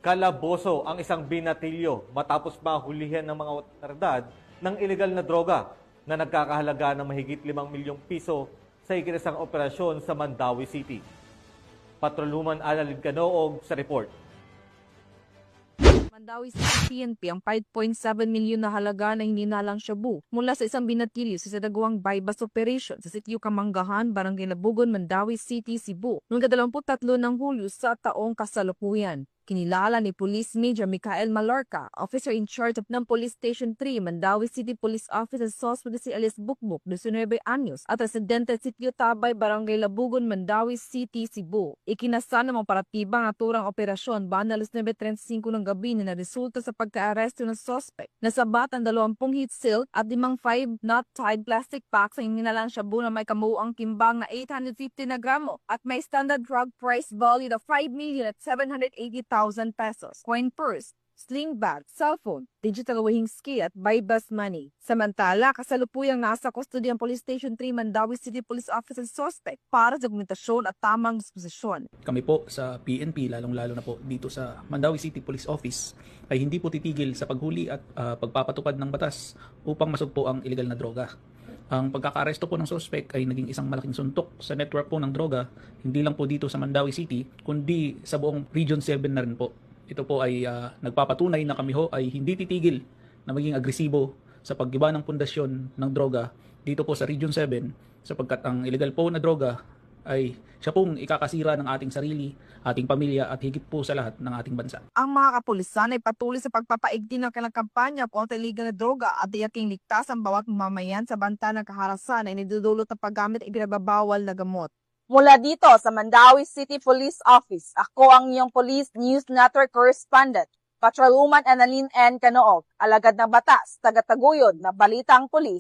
Kalaboso ang isang binatilyo matapos mahulihan ng mga otoridad ng ilegal na droga na nagkakahalaga ng mahigit 5 milyong piso sa ikinasang operasyon sa Mandawi City. Patroluman Alalid Canoog sa report. Mandawi City PNP ang 5.7 milyon na halaga na hininalang shabu mula sa isang binatilyo sa Sadagawang Bypass Operation sa sitio Kamanggahan, Barangay Labugon, Mandawi City, Cebu noong 23 ng Hulyo sa taong kasalukuyan. Kinilala ni Police Major Michael Malorca, Officer in Charge ng Police Station 3, Mandawi City Police Office at suspect si Alice Bukbuk, 19 anyos, at residente sitio Tabay, Barangay Labugon, Mandawi City, Cebu. Ikinasa ng mga paratibang naturang operasyon banda alas 9:35 ng gabi na resulta sa pagka-aresto ng suspect na sabat ang 20 heat seal at 5 knot tied plastic packs ang hinilalang shabu na may kamuang kimbang na 850 na gramo at may standard drug price value na 5,780,000 pesos, coin purse, sling bag, cellphone, digital weighing scale at buy-bus money. Samantala, kasalukuyang nasa custody ang Police Station 3 Mandawi City Police Office and suspect para sa dokumentasyon at tamang disposisyon. Kami po sa PNP, lalong-lalo na po dito sa Mandawi City Police Office, ay hindi po titigil sa paghuli at pagpapatupad ng batas upang masugpo ang illegal na droga. Ang pagkakaaresto po ng suspect ay naging isang malaking suntok sa network po ng droga, hindi lang po dito sa Mandawi City, kundi sa buong Region 7 na rin po. Ito po ay nagpapatunay na kami ho ay hindi titigil na maging agresibo sa paggiba ng pundasyon ng droga dito po sa Region 7, sapagkat ang illegal po na droga ay siya pong ikakasira ng ating sarili, ating pamilya at higit po sa lahat ng ating bansa. Ang mga kapulisan ay patuloy sa pagpapaigting ng kanilang kampanya kontra illegal na droga at iyaking ligtas ang bawat mamamayan sa banta ng kaharasan na inidudulot ng paggamit ng ibinababawal na gamot. Mula dito sa Mandawi City Police Office, ako ang iyong Police News Network Correspondent, Patrolwoman Annalyn N. Canoog, alagad ng batas, tagataguyod na Balitang Pulis.